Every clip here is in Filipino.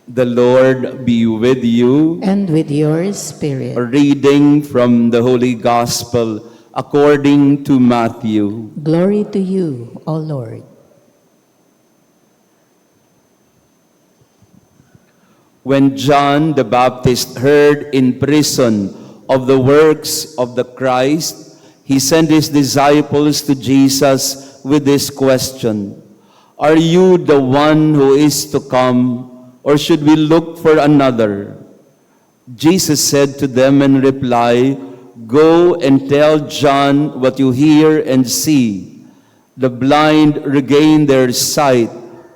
The Lord be with you. And with your spirit. A reading from the Holy Gospel according to Matthew. Glory to you, O Lord. When John the Baptist heard in prison of the works of the Christ, he sent his disciples to Jesus with this question: Are you the one who is to come, or should we look for another? Jesus said to them in reply, Go and tell John what you hear and see. The blind regain their sight,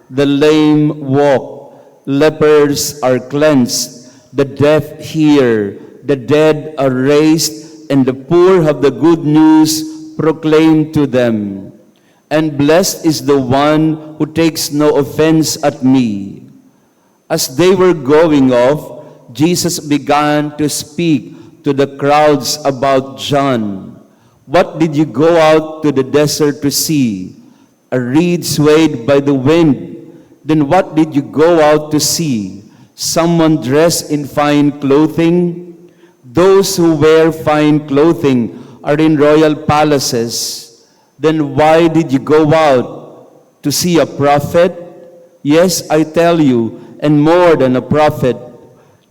the lame walk, lepers are cleansed, the deaf hear, the dead are raised, and the poor have the good news proclaimed to them. And blessed is the one who takes no offense at me. As they were going off, Jesus began to speak to the crowds about John. What did you go out to the desert to see? A reed swayed by the wind. Then what did you go out to see? Someone dressed in fine clothing? Those who wear fine clothing are in royal palaces. Then why did you go out to see a prophet? Yes, I tell you, and more than a prophet.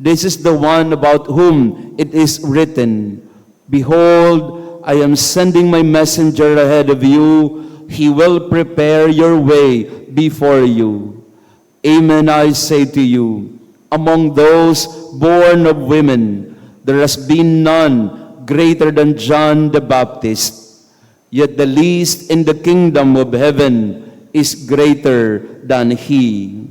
This is the one about whom it is written, Behold, I am sending my messenger ahead of you. He will prepare your way before you. Amen, I say to you, among those born of women, there has been none greater than John the Baptist. Yet the least in the kingdom of heaven is greater than he.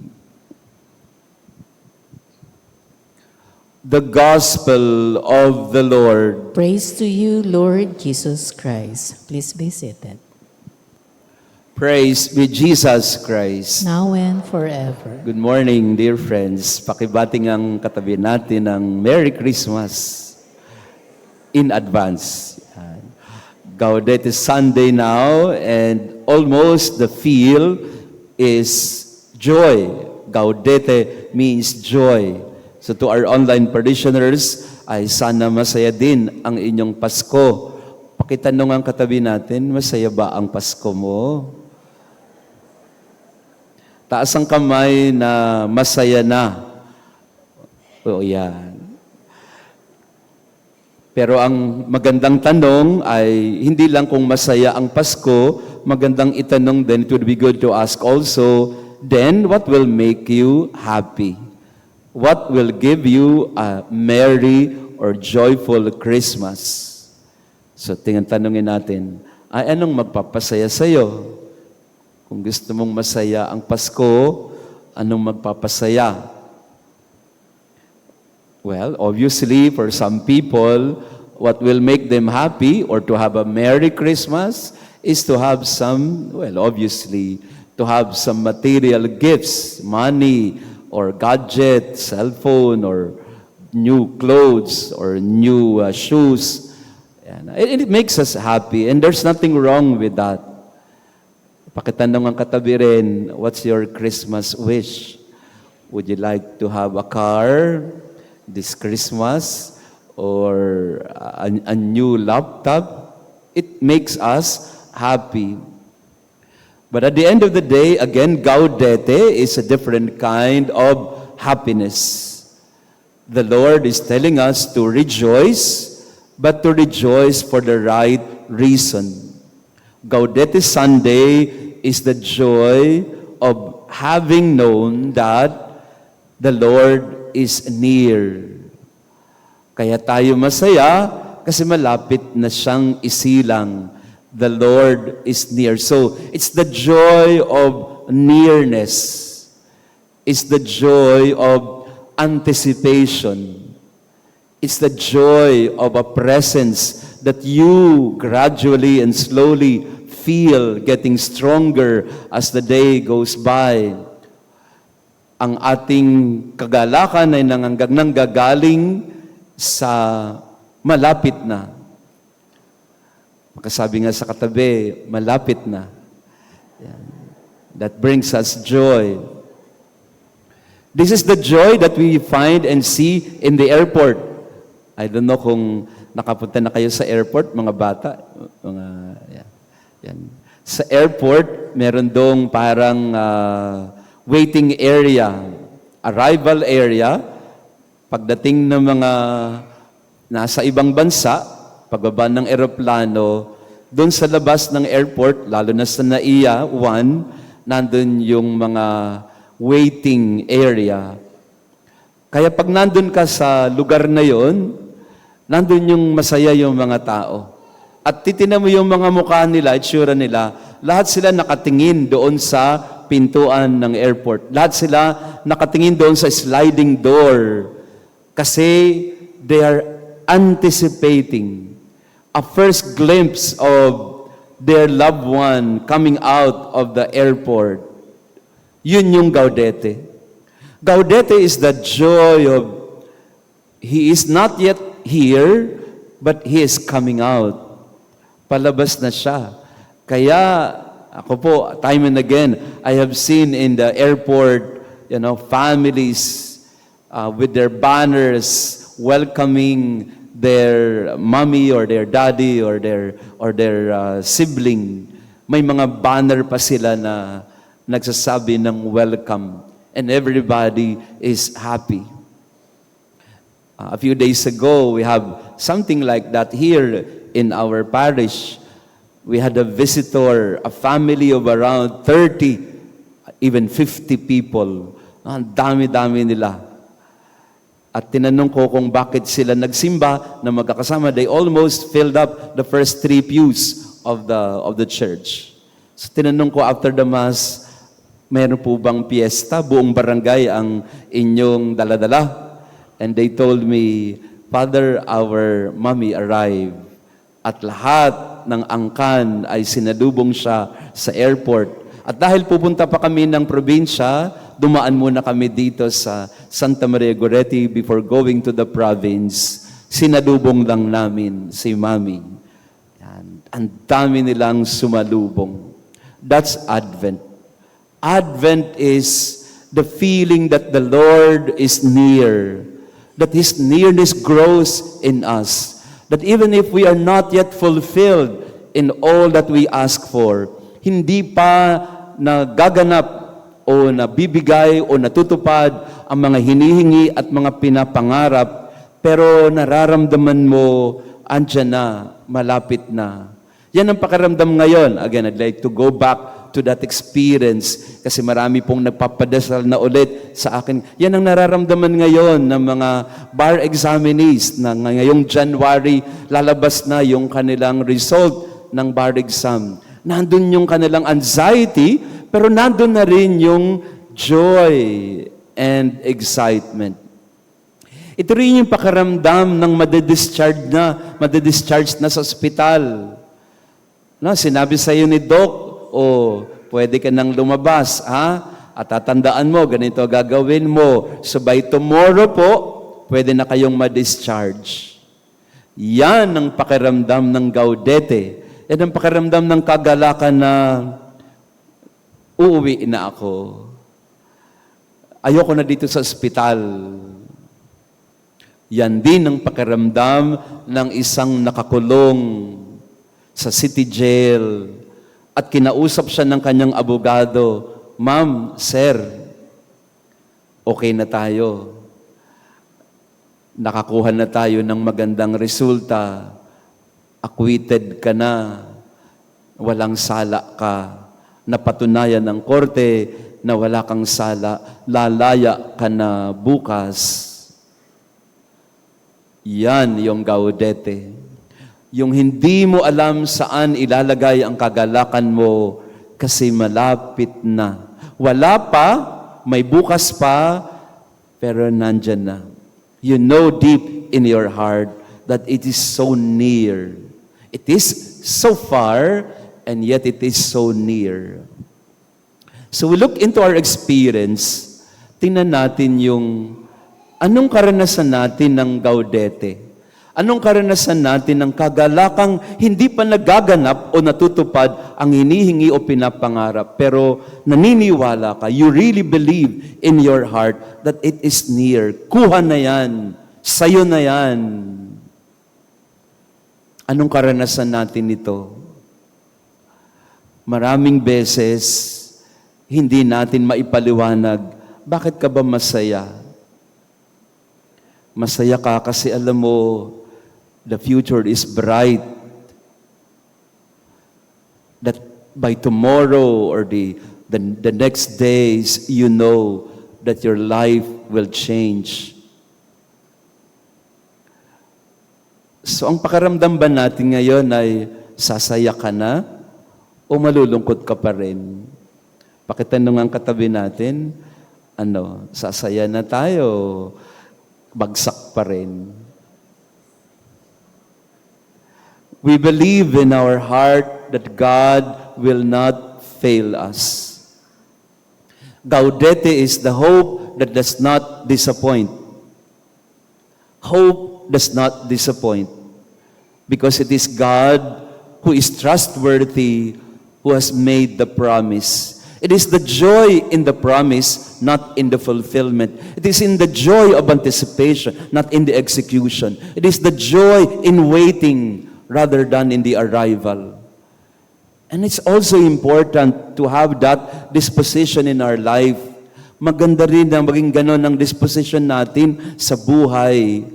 The Gospel of the Lord. Praise to you, Lord Jesus Christ. Please be seated. Praise be Jesus Christ. Now and forever. Good morning, dear friends. Pakibating ang katabi natin ng Merry Christmas in advance. Gaudete Sunday now, and almost the feel is joy. Gaudete means joy. So to our online parishioners, ay sana masaya din ang inyong Pasko. Pakitanong ang katabi natin, masaya ba ang Pasko mo? Taas ang kamay na masaya na. O yan. Pero ang magandang tanong ay hindi lang kung masaya ang Pasko, magandang itanong din, it would be good to ask also, then what will make you happy? What will give you a merry or joyful Christmas? So tanungin natin, ay anong magpapasaya sa'yo? Kung gusto mong masaya ang Pasko, anong magpapasaya? Well, obviously, for some people, what will make them happy or to have a Merry Christmas is to have some, well, obviously, to have some material gifts, money, or gadget, cell phone, or new clothes, or new shoes. And it makes us happy, and there's nothing wrong with that. Pakitanong ang katabi rin, what's your Christmas wish? Would you like to have a car this Christmas, or a new laptop? It makes us happy. But at the end of the day, again, Gaudete is a different kind of happiness. The Lord is telling us to rejoice, but to rejoice for the right reason. Gaudete Sunday is the joy of having known that the Lord is near. Kaya tayo masaya kasi malapit na siyang isilang. The Lord is near. So, it's the joy of nearness. It's the joy of anticipation. It's the joy of a presence that you gradually and slowly feel getting stronger as the day goes by. Ang ating kagalakan ay nanggagaling sa malapit na. Makasabi nga sa katabi, malapit na. That brings us joy. This is the joy that we find and see in the airport. I don't know kung nakapunta na kayo sa airport, mga bata. Yan. Sa airport, meron dong parang waiting area, arrival area. Pagdating ng mga nasa ibang bansa, pagbaba ng eroplano, doon sa labas ng airport, lalo na sa NAIA 1, nandun yung mga waiting area. Kaya pag nandun ka sa lugar na yon, nandun yung masaya yung mga tao. At titinan mo yung mga mukha nila, itsura nila, lahat sila nakatingin doon sa pintuan ng airport. Lahat sila nakatingin doon sa sliding door. Kasi they are anticipating a first glimpse of their loved one coming out of the airport. Yun yung Gaudete. Gaudete is the joy of, He is not yet here, but He is coming out. Palabas na siya. Kaya, ako po, time and again, I have seen in the airport, families with their banners welcoming their mommy or their daddy or their sibling. May mga banner pa sila na nagsasabi ng welcome, and everybody is happy. A few days ago, we have something like that here in our parish. We had a visitor, a family of around 30, even 50 people. Ang dami-dami nila. At tinanong ko kung bakit sila nagsimba na magkakasama. They almost filled up the first 3 pews of the church. So tinanong ko after the Mass, mayroon po bang piyesta? Buong barangay ang inyong daladala? And they told me, Father, our mommy arrived. At lahat ng angkan ay sinalubong siya sa airport. At dahil pupunta pa kami ng probinsya, dumaan muna kami dito sa Santa Maria Goretti before going to the province. Sinalubong lang namin si Mami. Yan. Ang dami nilang sumalubong. That's Advent. Advent is the feeling that the Lord is near, that His nearness grows in us, that even if we are not yet fulfilled in all that we ask for, hindi pa nagaganap o nabibigay o natutupad ang mga hinihingi at mga pinapangarap, pero nararamdaman mo, andyan na, malapit na. Yan ang pakiramdam ngayon. Again, I'd like to go back to that experience kasi marami pong nagpapadasal na ulit sa akin. Yan ang nararamdaman ngayon ng mga bar examinees na ngayong January lalabas na yung kanilang result ng bar exam. Nandun yung kanilang anxiety, pero nandun na rin yung joy and excitement. Ito rin yung pakiramdam ng madidischarge na sa ospital. No, sinabi sa iyo ni Doc, pwede ka nang lumabas, ha? At tatandaan mo, ganito gagawin mo. So by tomorrow po, pwede na kayong ma-discharge. Yan ang pakiramdam ng Gaudete. Yan ang pakiramdam ng kagalakan na uuwi na ako. Ayoko na dito sa ospital. Yan din ang pakiramdam ng isang nakakulong sa city jail at kinausap siya ng kanyang abogado, Ma'am, Sir, okay na tayo. Nakakuha na tayo ng magandang resulta. Acquitted ka na. Walang sala ka. Napatunayan ng korte na wala kang sala. Lalaya ka na bukas. Yan yung Gaudete. Yung hindi mo alam saan ilalagay ang kagalakan mo kasi malapit na. Wala pa, may bukas pa, pero nandyan na. You know deep in your heart that it is so near. It is so far, and yet it is so near. So we look into our experience, tingnan natin yung anong karanasan natin ng Gaudete. Anong karanasan natin ng kagalakang hindi pa nagaganap o natutupad ang hinihingi o pinapangarap, pero naniniwala ka, you really believe in your heart that it is near. Kuha na yan. Sa'yo na yan. Anong karanasan natin nito? Maraming beses, hindi natin maipaliwanag, bakit ka ba masaya? Masaya ka kasi alam mo, the future is bright. That by tomorrow or the next days, you know that your life will change. So ang pakaramdam ba natin ngayon ay sasaya ka na o malulungkot ka pa rin? Pakitanong ang katabi natin, sasaya na tayo, bagsak pa rin. We believe in our heart that God will not fail us. Gaudete is the hope that does not disappoint. Hope does not disappoint because it is God who is trustworthy, who has made the promise. It is the joy in the promise, not in the fulfillment. It is in the joy of anticipation, not in the execution. It is the joy in waiting rather than in the arrival. And it's also important to have that disposition in our life. Maganda rin na maging ganon ang disposition natin sa buhay.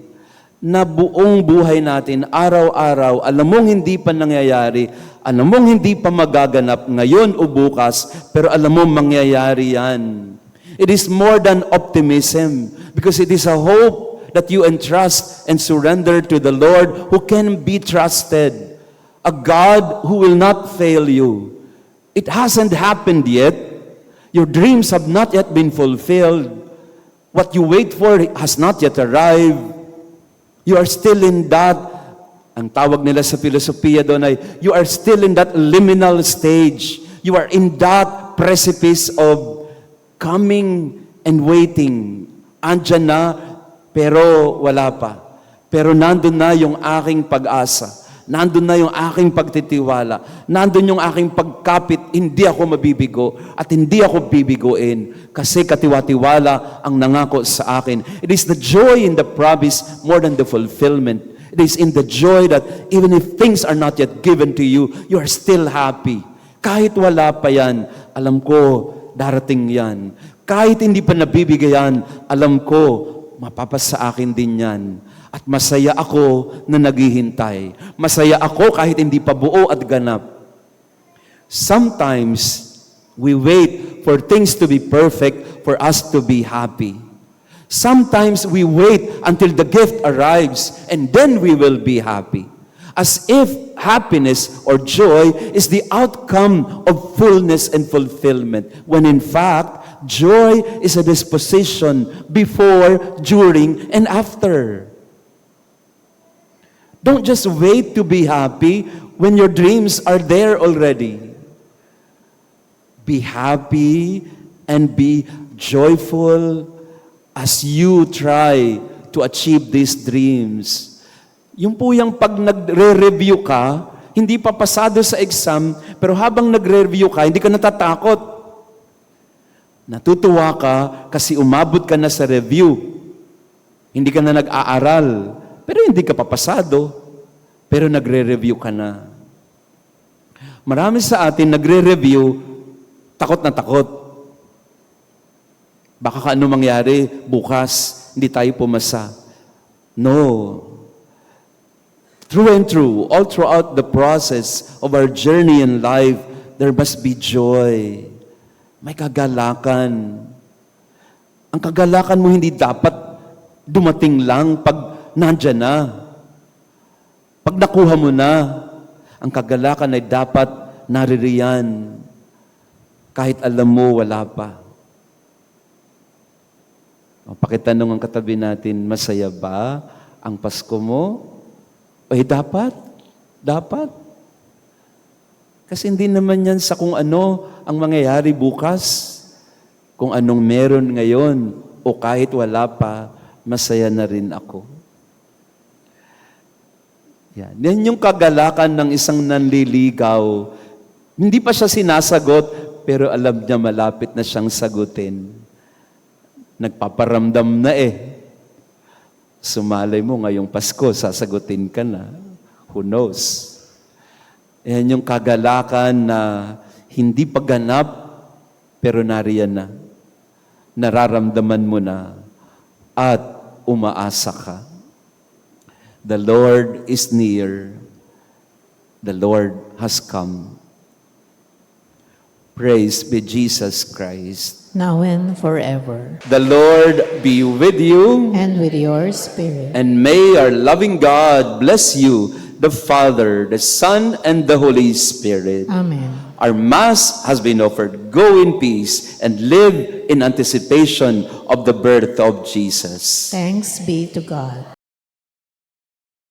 Na buong buhay natin, araw-araw, alam mong hindi pa nangyayari, alam mong hindi pa magaganap ngayon o bukas, pero alam mong mangyayari yan. It is more than optimism because it is a hope that you entrust and surrender to the Lord who can be trusted. A God who will not fail you. It hasn't happened yet. Your dreams have not yet been fulfilled. What you wait for has not yet arrived. You are still in that, ang tawag nila sa filosofiya doon ay, you are still in that liminal stage. You are in that precipice of coming and waiting. Andyan na, pero wala pa. Pero nandun na yung aking pag-asa. Nandun na yung aking pagtitiwala. Nandun yung aking pagkapit. Hindi ako mabibigo at hindi ako bibiguin. Kasi katiwa-tiwala ang nangako sa akin. It is the joy in the promise more than the fulfillment. It is in the joy that even if things are not yet given to you, you are still happy. Kahit wala pa yan, alam ko, darating yan. Kahit hindi pa nabibigayan, alam ko, mapapasa akin din yan. At masaya ako na naghihintay. Masaya ako kahit hindi pa buo at ganap. Sometimes, we wait for things to be perfect for us to be happy. Sometimes, we wait until the gift arrives and then we will be happy. As if happiness or joy is the outcome of fullness and fulfillment. When in fact, joy is a disposition before, during, and after. Don't just wait to be happy when your dreams are there already. Be happy and be joyful as you try to achieve these dreams. Yung po yung pag nagre-review ka, hindi pa pasado sa exam, pero habang nagre-review ka, hindi ka natatakot. Natutuwa ka kasi umabot ka na sa review. Hindi ka na nag-aaral, pero hindi ka papasado, pero nagre-review ka na. Marami sa atin nagre-review, takot na takot. Baka ano mangyari bukas, hindi tayo pumasa. No. True and true, all throughout the process of our journey in life, there must be joy. May kagalakan. Ang kagalakan mo hindi dapat dumating lang pag nandyan na. Pag nakuha mo na, ang kagalakan ay dapat naririyan. Kahit alam mo, wala pa. Pakitanong ang katabi natin, masaya ba ang Pasko mo? Ay, dapat. Dapat. Kasi hindi naman yan sa kung ano ang mangyayari bukas. Kung anong meron ngayon o kahit wala pa, masaya na rin ako. Yan yung kagalakan ng isang nanliligaw. Hindi pa siya sinasagot, pero alam niya malapit na siyang sagutin. Nagpaparamdam na Sumalay mo ngayong Pasko, sasagutin ka na. Who knows? Yan yung kagalakan na hindi pa ganap, pero nariyan na. Nararamdaman mo na at umaasa ka. The Lord is near. The Lord has come. Praise be Jesus Christ. Now and forever. The Lord be with you, And with your spirit. and may our loving God bless you, the Father, the Son, and the Holy Spirit. Amen. Our Mass has been offered. Go in peace and live in anticipation of the birth of Jesus. Thanks be to God.